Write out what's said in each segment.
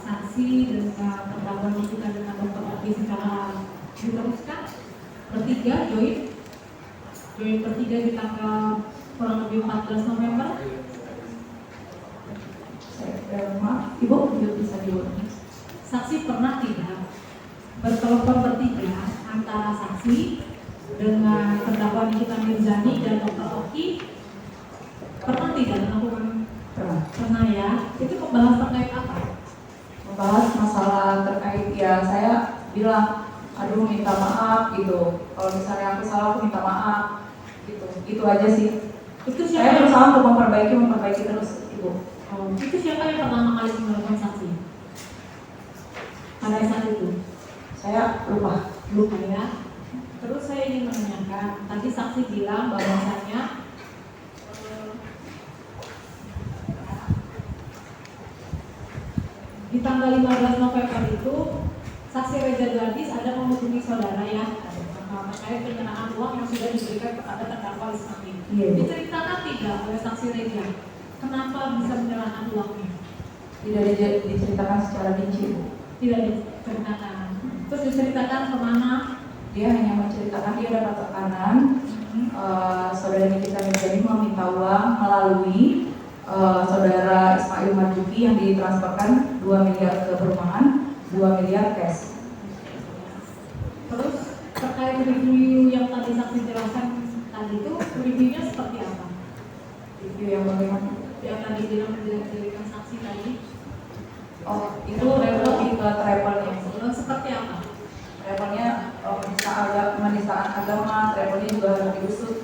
saksi dengan terdakwa kita dengan Dr. Oki secara diteruskan bertiga join bertiga di tanggal kurang lebih 14 November. Maaf, Ibu bisa diulangi. Saksi pernah tidak bertelepon bertiga antara saksi dengan terdakwa Nikita Mirzani dan Dr. Oki? Pernah tidak melakukan? Pernah ya. Itu membahas terkait apa? Membahas masalah terkait ya saya bilang aduh minta maaf gitu. Kalau misalnya aku salah aku minta maaf gitu. Itu aja sih. Itu saya berusaha untuk memperbaiki terus Ibu. Itu siapa yang pertama kali melakukan saksi? Pada saat itu? Saya lupa ya. Terus saya ingin menanyakan, tadi saksi bilang bahwasanya di tanggal 15 November itu saksi Reza Gladys ada menghubungi saudara ya terkait pengenaan uang yang sudah diberikan kepada terdakwa Ismail. Diceritakan tidak oleh saksi Reza kenapa bisa menyerahkan uangnya? Tidak diceritakan secara rinci, Bu. Tidak diceritakan. Terus diceritakan kemana? Dia hanya menceritakan dia dapat tekanan. Saudara Nikita Mirzani meminta uang melalui saudara Ismail Marzuki yang ditransferkan 2 miliar ke perumahan, 2 miliar cash. Terus terkait review yang tadi saksi jelaskan tadi itu reviewnya seperti apa? Review yang bagaimana? Yang tadi bilang menjadikan saksi tadi. Oh, itu lebih ke travelnya. Seperti apa? Travelnya penistaan agama, travelnya juga harus diusut.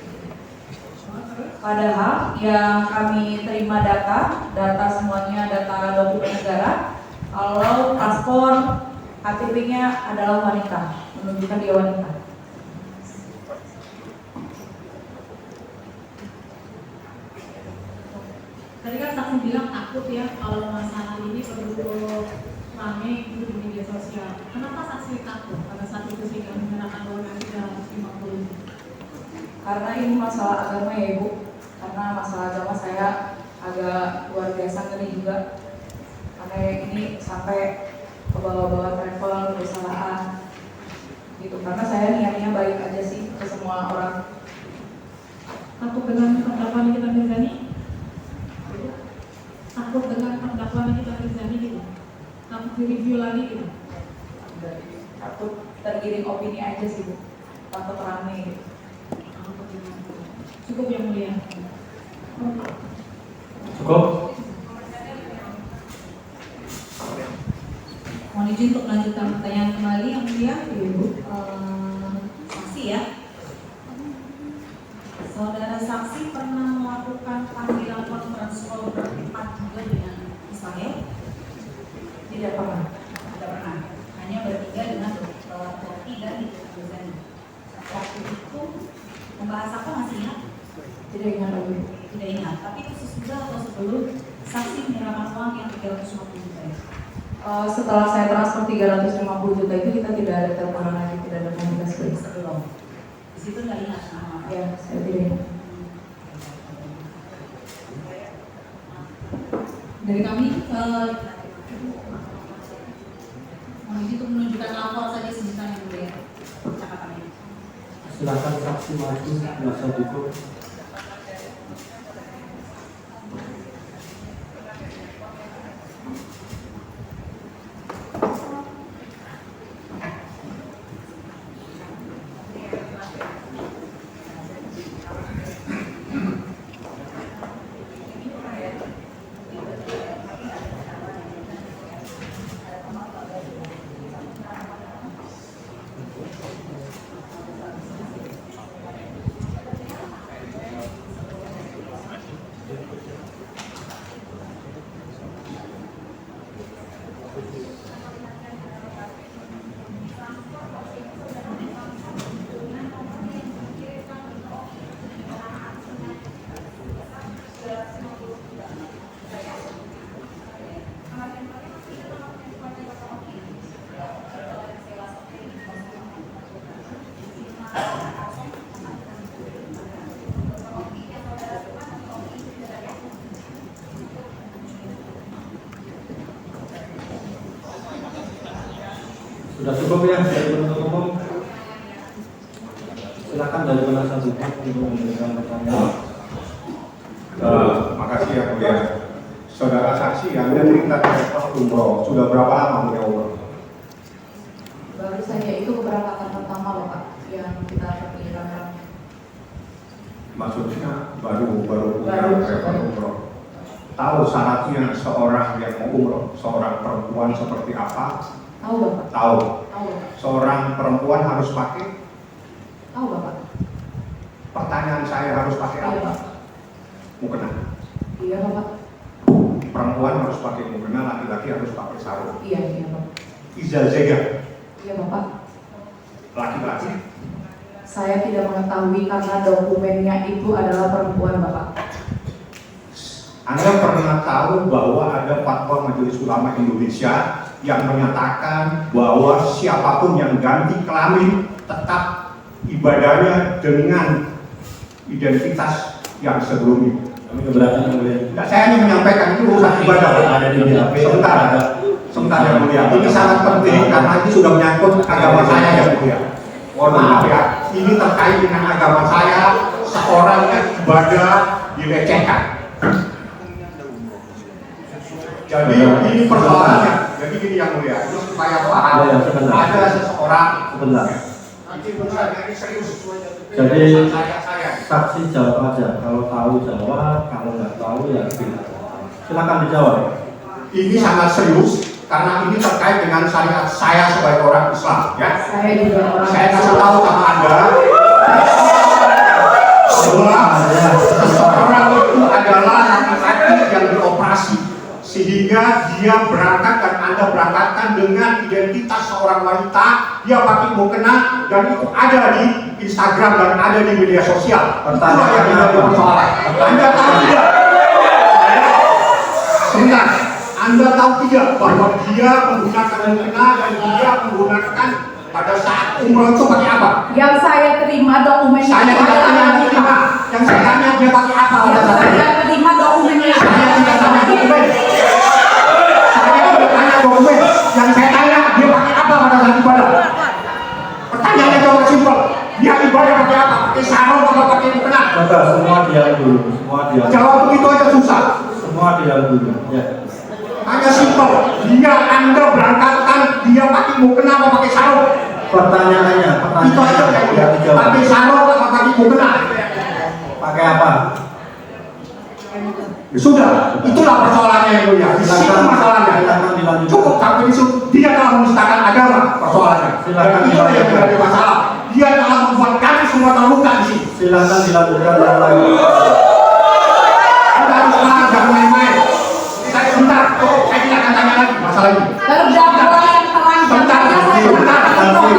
Padahal yang kami terima data semuanya data dokumen negara. Kalau paspor KTP-nya adalah wanita, menunjukkan dia wanita. Tadi kan saksi bilang takut ya kalau masalah ini perlu ramai itu di media sosial. Kenapa saksi takut pada saat itu sehingga menyerahkan uang yang 350? Karena ini masalah agama ya Ibu. Karena masalah agama saya agak luar biasa ngeri juga. Karena ini sampai ke bawah-bawah travel, perusahaan gitu. Karena saya niatnya baik aja sih ke semua orang. Takut dengan terdakwa Nikita Mirzani? Takut dengan terdakwa Nikita Mirzani gitu? Takut direview lagi gitu? Takut tergiring opini aja sih Bu. Takut rame gitu. Cukup yang mulia. Cukup. Mohon izin untuk melanjutkan pertanyaan kembali yang mulia, Ibu. Saksi ya. Saudara saksi pernah melakukan panggilan conference call berempat juga dengan Ismail? Tidak pernah. Tidak pernah. Hanya bertiga dengan Dr. Oki dan Nikita Mirzani. Waktu itu membahas apa masih ingat? Tidak ingat lagi. Tidak ingat. Tapi itu sesudah atau sebelum saksi menyerahkan uang yang 350 juta ya? Setelah saya transfer 350 juta itu kita tidak ada teleponan lagi, tidak ada komunikasi. Sebelum. Di situ nggak ingat. Ya, saya tidak ingat. Dari kami mohon izin untuk menunjukkan lapor saja sebentar yang mulia catatannya. Silakan saksi maju bisa duduk. Sudah cukup ya dari penuntut umum. Silakan dari penasihat hukum untuk memberikan pertanyaan. Makasih ya mulia. Saudara saksi, Anda cerita tentang umroh. Sudah berapa lama mulia umroh? Baru saja itu keberangkatan pertama Bapak yang kita perkirakan. Maksudnya baru umroh. Tahu syaratnya seorang yang mau umroh, seorang perempuan seperti apa? Tahu Bapak? Tahu. Tahu Bapak? Seorang perempuan harus pakai? Tahu Bapak? Pertanyaan saya harus pakai Iya apa? Pak. Mukena. Iya Bapak? Perempuan harus pakai mukena, laki-laki harus pakai sarung. Iya Bapak. Ijazah Iya Bapak. laki-laki. Saya tidak mengetahui karena dokumennya itu adalah perempuan Bapak. Anda pernah tahu bahwa ada fatwa Majelis Ulama Indonesia yang menyatakan bahwa siapapun yang ganti kelamin tetap ibadahnya dengan identitas yang sebelumnya. Kami keberatan yang mulia. Nah, saya hanya menyampaikan itu urusan ibadah. Ada di BAP. Sebentar yang mulia. Ini sangat penting karena ini sudah menyangkut agama saya yang mulia. Mohon maaf ya, ini terkait dengan agama saya. Seorang yang ibadah dilecehkan. Jadi ini persoalannya. Jadi gini yang mulia, ini supaya paham. Ya, sebentar. Ada seseorang. Sebentar. Ini benar, ini serius. Jadi saya. saksi jawab aja. Kalau tahu jawab, kalau nggak tahu ya tidak. Silakan dijawab. Ini sangat serius karena ini terkait dengan syariat saya sebagai orang Islam. Ya. Saya juga orang Saya kasih tahu sama Anda bahwa seseorang itu adalah laki-laki yang dioperasi sehingga dia berangkat dan Anda berangkatkan dengan identitas seorang wanita, dia pakai mukena dan itu ada di Instagram dan ada di media sosial. Itulah yang menjadi persoalan. Anda tahu tidak? Sebentar, Anda tahu tidak bahwa dia menggunakan mukena dan dia menggunakan pada saat umroh itu pakai apa? Yang saya terima dokumennya Saya tidak tanya adalah terima. Yang saya tanya dia pakai apa? Yang saya terima dokumennya Saya tidak tanya dokumen. Saya tidak tanya dokumen. Yang saya tanya dia pakai apa pada saat ibadah? Pertanyaannya jauh simpel. Dia ibadah pakai apa? Pakai sarung atau pakai mukena? Sabar, semua diam dulu. Semua diam. Jawab begitu aja susah. Semua diam dulu. Ya. Hanya simpel. Dia Anda berangkatkan dia pakai mukena atau pakai sarung? Pertanyaannya, Itu aja pertanyaan kan ya dijawab. pakai sarung atau pakai mukena? Pakai apa? Ya sudah, itulah persoalannya yang mulia. Di situ masalahnya. Silakan dilanjutkan. Cukup sampai di situ. Dia telah menistakan agama persoalannya. Silakan Dan itu yang menjadi masalah. Dia telah membuat kami semua terluka di sini. Silakan dilanjutkan yang lain. Kita harus semangat, jangan main-main. Saya sebentar, saya tidak akan tanya lagi masalah ini. terdakwa yang telanjang.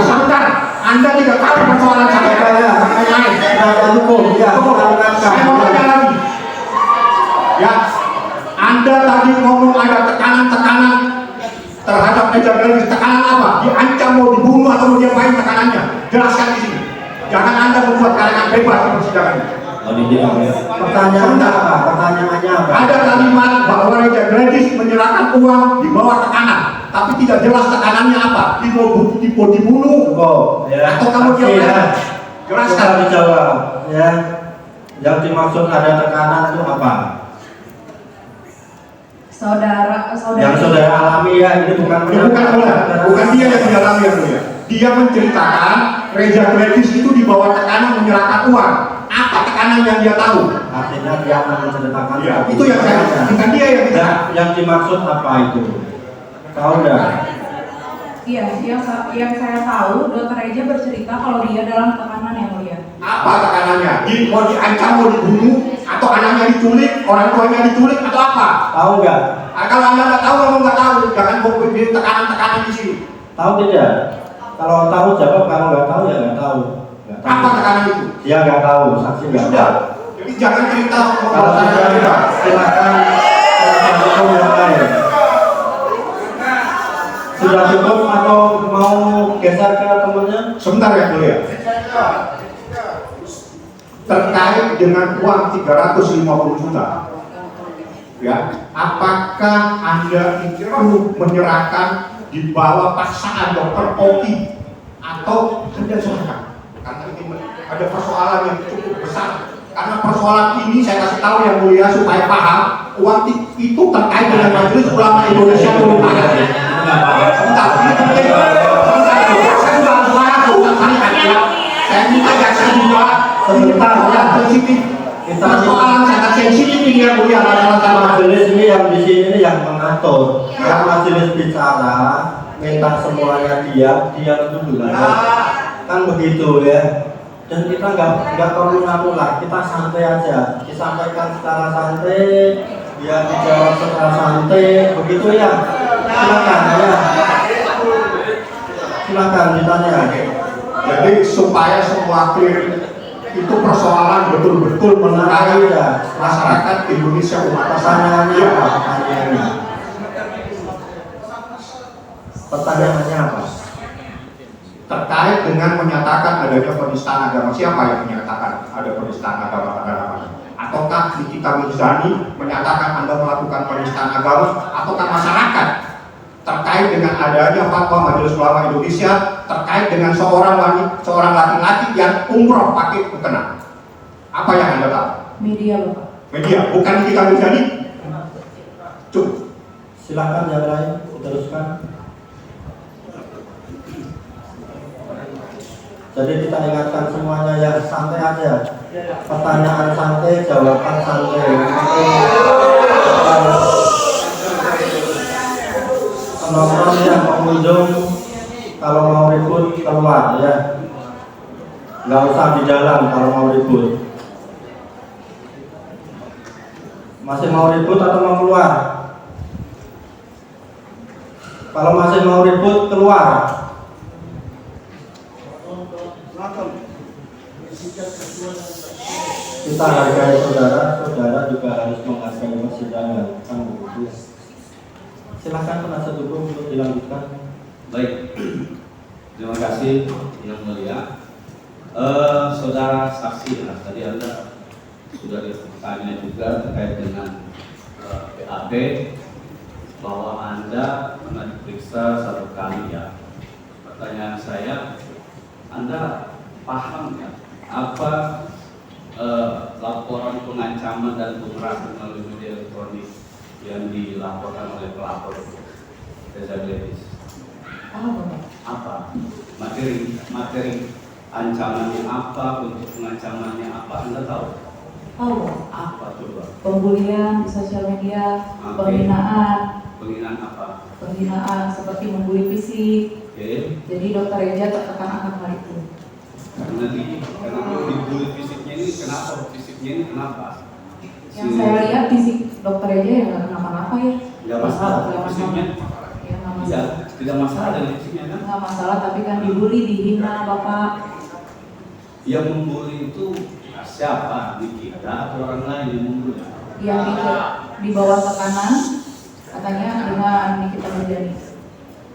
Sebentar. Anda tidak tahu persoalan saya. Main-main. Silakan hukum. Ya, Saya mau tanya lagi. Ya, Anda tadi ngomong ada tekanan-tekanan terhadap Eza Gladys. Tekanan apa? Diancam mau dibunuh atau mau diapain tekanannya? Jelaskan di sini. Jangan Anda membuat kalangan bebas di persidangan ini. Pertanyaannya apa? Pertanyaannya apa? Ada kalimat bahwa Eza Gladys menyerahkan uang di bawah tekanan, tapi tidak jelas tekanannya apa. Dibunuh Oh, ya. atau kamu Saksi, diapain? ya. Jelaskan. Bisa dijawab. Ya. Yang dimaksud ada tekanan itu apa? Yang saudara alami ya, ini bukan Bukan dia yang dialami yang mulia. Dia menceritakan Reza Gladys itu di bawah tekanan menyerahkan uang. Apa tekanan yang dia tahu? Artinya dia akan menceritakan. Ya, itu yang saya, bukan dia yang Dan yang dimaksud apa itu? Tahu enggak? Iya, yang saya tahu Dr. Reza bercerita kalau dia dalam tekanan yang mulia. apa tekanannya? Mau diancam, mau dibunuh, atau anaknya diculik, orang tuanya diculik, atau apa? Tahu enggak? Kalau Anda nggak tahu, kamu nggak tahu. Jangan bikin tekanan-tekanan di sini. Tahu tidak? Kalau tahu jawab, kalau nggak tahu ya nggak tahu. Nggak tahu. Apa tekanan itu? Dia nggak tahu, saksi nggak Sudah. tahu. Jadi jangan cerita Kalau tidak, silakan hukum yang lain. Sudah cukup atau mau geser ke temennya? Sebentar ya mulia. Terkait dengan uang 350 juta. Ya, apakah Anda itu menyerahkan di bawah paksaan dokter Oki atau Anda silakan. Karena ini ada persoalan yang cukup besar. Karena persoalan ini saya kasih tahu yang mulia supaya paham, uang itu terkait dengan Majelis Ulama Indonesia merupakan. Saya minta jaksa juga sebentar yang sensitif. Persoalan sangat sensitif ini yang mulia masalah majelis ini yang di sini ini yang mengatur. Yang majelis bicara minta semuanya diam dulu kan begitu ya. Dan kita nggak perlu nampula, kita santai aja, disampaikan secara santai, dia dijawab secara santai, begitu ya. Silakan ya. Silakan ditanya. Jadi supaya semua clear, itu persoalan betul-betul mengenai masyarakat Indonesia umat Pertanyaannya apa? Pertanyaannya apa? Terkait dengan menyatakan adanya penistaan agama. Siapa yang menyatakan ada penistaan agama pada namanya? Ataukah Nikita Mirzani menyatakan Anda melakukan penistaan agama? Ataukah masyarakat terkait dengan adanya fatwa Majelis Ulama Indonesia terkait dengan seorang laki-laki yang umroh pakai mukena? Apa yang Anda tahu? Media, Bapak. Media, bukan Nikita Mirzani? Cukup. Silakan yang lain, teruskan. Jadi kita ingatkan semuanya ya, santai aja. Pertanyaan santai, jawaban santai. Penonton yang pengunjung kalau mau ribut keluar ya. Nggak usah di dalam kalau mau ribut. Masih mau ribut atau mau keluar? Kalau masih mau ribut keluar. Kita hargai saudara, saudara juga harus menghargai persidangan. Kan begitu. Silakan penasihat hukum untuk dilanjutkan. Baik, terima kasih yang mulia. Saudara saksi, tadi Anda sudah ditanya juga terkait dengan PAP bahwa Anda pernah diperiksa 1 kali ya. Pertanyaan saya, Anda paham ya apa laporan pengancaman dan pemerasan melalui media elektronik yang dilaporkan oleh pelapor Reza Gladys? Apa materi ancamannya apa, bentuk pengancamannya apa, Anda tahu? Tahu, Apa coba? pembulian di sosial media, penghinaan apa? Penghinaan seperti membuli fisik. Oke. Jadi Dokter Reja tertekan akan hal itu. Kenapa dibully fisiknya ini? Kenapa fisiknya ini? Kenapa? Yang saya lihat fisik Dokter Reja ya nggak kenapa-napa ya. Nggak masalah fisiknya. Ya nggak Iya, masalah. tidak masalah dengan fisiknya kan? Nggak masalah, tapi kan dibully, dihina Bapak. Yang membuli itu siapa? Kita atau orang lain yang membuli? Yang di bawah tekanan katanya dengan Nikita Mirzani.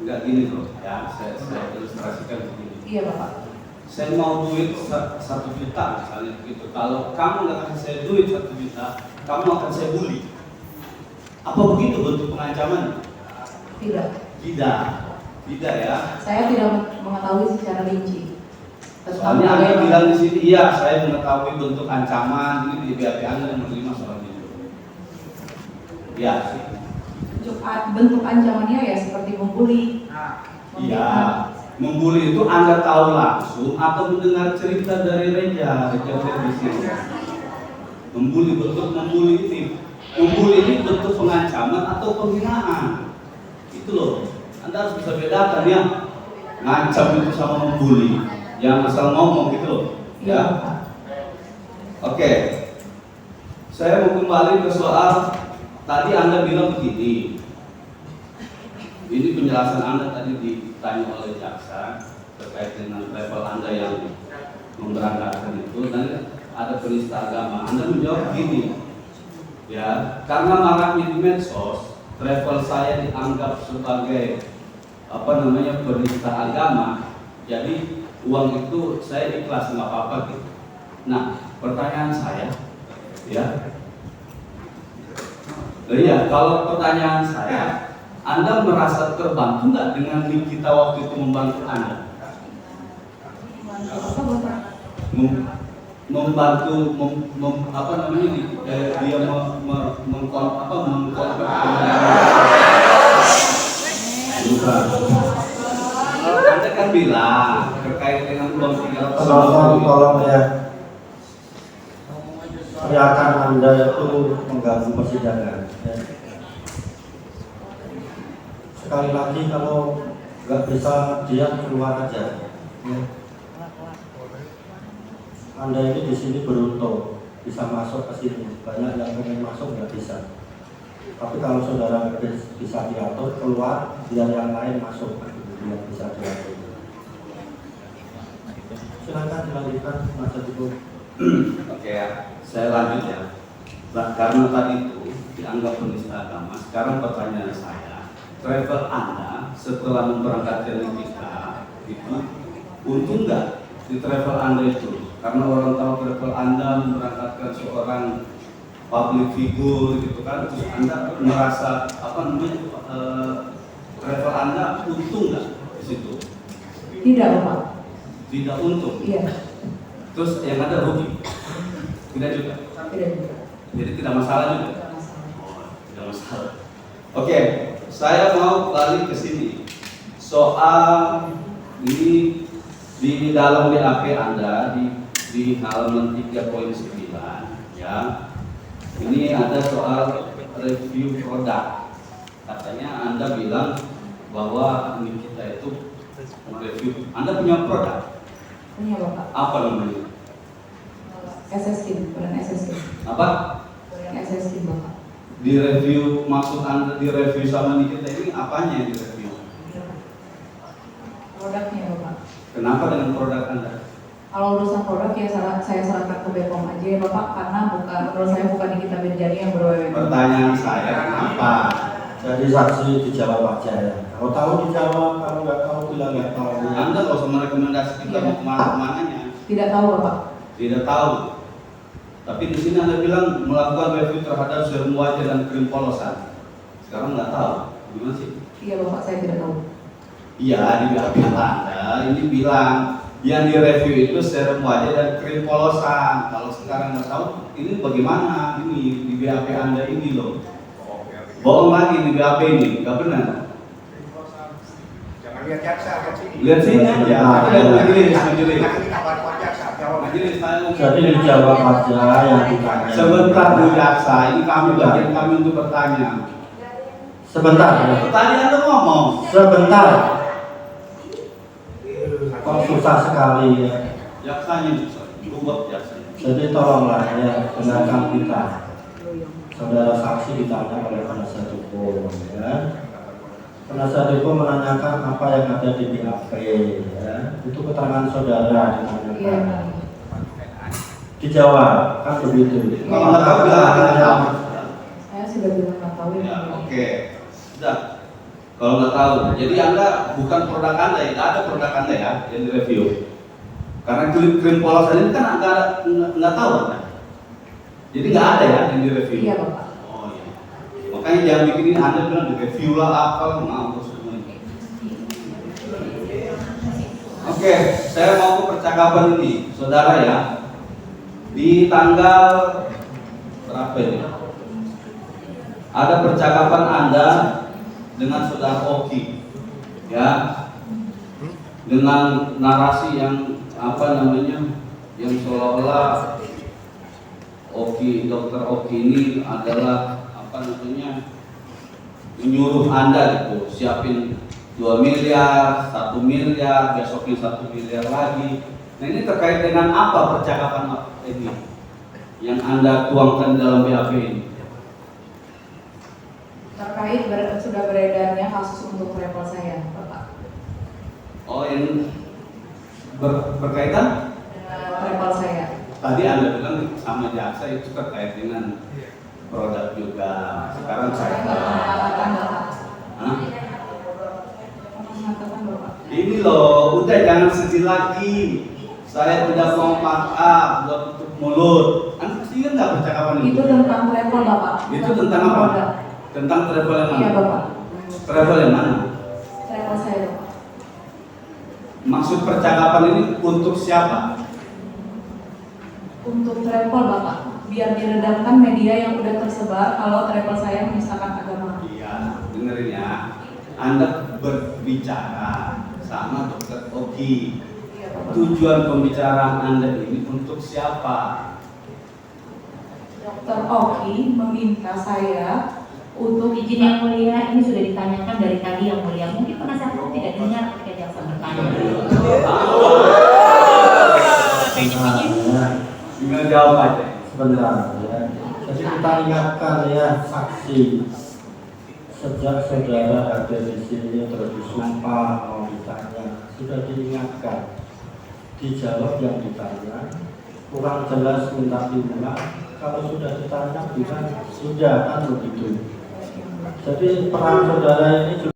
Enggak gini loh, ya saya ilustrasikan begini. Iya Bapak. Saya mau duit 1 juta misalnya begitu. Kalau kamu nggak kasih saya duit 1 juta, kamu akan saya bully. Apa begitu bentuk pengancaman? Tidak. Tidak ya. Saya tidak mengetahui secara rinci. Soalnya Anda bilang di sini, iya saya mengetahui bentuk ancaman ini di BAP Anda yang menerima soal itu. Ya. Bentuk ancamannya ya seperti membuli. Iya. Membuli itu Anda tahu langsung atau mendengar cerita dari Reja Gladys. Membuli, bentuk membuli ini. Membuli ini bentuk pengancaman atau penghinaan. Itu loh. Anda harus bisa bedakan ya. Ngancam itu sama membuli. Yang asal ngomong gitu loh. Ya. Oke. Saya mau kembali ke soal tadi Anda bilang begini. Ini penjelasan Anda tadi ditanya oleh jaksa terkait dengan level Anda yang memberangkatkan itu, dan ada penista agama. Anda menjawab begini, ya, karena maraknya di medsos, travel saya dianggap sebagai penista agama, jadi uang itu saya ikhlas, nggak apa-apa gitu. Nah, pertanyaan saya, ya, kalau pertanyaan saya, Anda merasa terbantu nggak dengan link kita waktu itu membantu Anda? Apa Bapak? Membantu apa namanya dia mengkontak bukan. Anda kan bilang terkait dengan uang 300. Tolong ya. Teriakan Anda itu mengganggu persidangan. Ya. Sekali lagi kalau nggak bisa dia keluar aja. Ya. Anda ini di sini beruntung bisa masuk ke sini. Banyak yang pengen masuk nggak bisa. Tapi kalau saudara bisa diatur keluar, biar yang lain masuk, biar bisa diatur. Silakan dilanjutkan, Mas Adiko. Oke ya, saya lanjut ya. Karena tadi itu dianggap penista agama. Sekarang pertanyaan saya, travel Anda setelah memberangkatkan kita itu untung nggak di travel Anda itu? Karena orang tahu travel Anda memberangkatkan seorang public figure gitu kan, terus Anda merasa apa namanya travel Anda untung nggak di situ? Tidak Bapak. Tidak untung. Iya. Terus yang ada rugi? Tidak juga. Tidak juga. Jadi tidak masalah juga. Tidak masalah. Oh, tidak masalah. Oke, saya mau balik ke sini. Soal ini di dalam BAP Anda di halaman 3.9 ya. Ini ada soal review produk. Katanya Anda bilang bahwa ini kita itu review. Anda punya produk? Punya Bapak. Apa namanya? SSD, bukan SSD. Apa? Bukan SSD Bapak. Di review, maksud Anda di review sama kita ini apanya yang di review? Produknya Bapak. Kenapa dengan produk Anda? Kalau urusan produk ya saya serahkan ke BPOM aja ya Bapak, karena menurut saya bukan Nikita Mirzani yang berwenang. Pertanyaan saya kenapa? Jadi saksi dijawab aja ya. Kalau tahu dijawab, kalau nggak tahu bilang nggak tahu. Anda nggak usah merekomendasi kita mau kemana-kemananya. Tidak tahu Bapak. Tidak tahu. Tapi di sini Anda bilang melakukan review terhadap serum wajah dan krim polosan. Sekarang nggak tahu. Gimana sih? Iya Bapak, saya tidak tahu. Iya, di BAP Anda ini bilang yang direview itu serum wajah dan krim polosan. Kalau sekarang nggak tahu, ini bagaimana? Ini di BAP Anda ini loh. Bohong lagi di BAP ini, nggak benar. Jangan lihat jaksa, lihat sini. Lihat sini aja. Majelis. Nanti kita bantuan jaksa, jawab. Majelis, Jadi dijawab aja yang ditanya. sebentar Bu Jaksa, ini kami bagian kami untuk bertanya. Sebentar ya. Pertanyaan Anda ngomong. Sebentar. Kok susah sekali ya. Jaksanya bisa, buat jaksanya. Jadi tolonglah ya dengarkan kita. Saudara saksi ditanya oleh penasihat hukum ya. Penasihat hukum menanyakan apa yang ada di BAP ya. Itu keterangan saudara ditanyakan. Iya. Dijawab kan begitu. Kalau nggak tahu bilang nggak tahu. Saya sudah bilang nggak tahu Ya, ya. oke. Sudah. Kalau nggak tahu, jadi Anda bukan produk Anda, ya ada produk Anda ya yang direview. Karena krim polosan ini kan nggak tahu Anda. Jadi nggak ada ya yang direview. Iya Bapak. Oh iya. Makanya jangan bikin ini Anda bilang direview lah apa ngawur semua ini. Oke, saya mau ke percakapan ini, saudara ya. Di tanggal berapa ini? Ada percakapan Anda dengan saudara Oki, ya, dengan narasi yang apa namanya, yang seolah-olah Oki, dokter Oki ini adalah apa namanya, menyuruh Anda gitu, siapin 2 miliar, 1 miliar, besoknya 1 miliar lagi. Nah ini terkait dengan apa percakapan ini yang Anda tuangkan dalam BAP ini? Terkait sudah beredarnya kasus untuk travel saya Bapak. Oh yang berkaitan? Dengan travel saya. Tadi Anda bilang sama jaksa itu terkait dengan produk juga. Sekarang Saya saya nggak mengatakan Bapak. Hah? Mengatakan Bapak. Ini loh, udah jangan sedih lagi. Saya tidak mau maaf, buat tutup mulut. Anda pasti kan nggak percakapan Itu tentang travel Bapak. Itu bukan tentang apa? produk. Tentang travel yang Iya mana? Bapak. Travel yang mana? Travel saya Bapak. Maksud percakapan ini untuk siapa? Untuk travel Bapak, biar diredamkan media yang udah tersebar kalau travel saya menistakan agama. Iya, dengerin ya. Anda berbicara sama Dokter Oki. Iya Bapak. Tujuan pembicaraan Anda ini untuk siapa? Dokter Oki meminta saya untuk Izin yang mulia, ini sudah ditanyakan dari tadi yang mulia. Mungkin penasihat hukum tidak dengar ketika jaksa bertanya. Nah, Tinggal jawab aja. sebentar ya. Jadi kita ingatkan ya saksi sejak saudara ada di sini terus disumpah mau ditanya sudah diingatkan, dijawab yang ditanya, kurang jelas minta diulang, kalau sudah ditanya bilang sudah kan begitu. Jadi peran saudara ini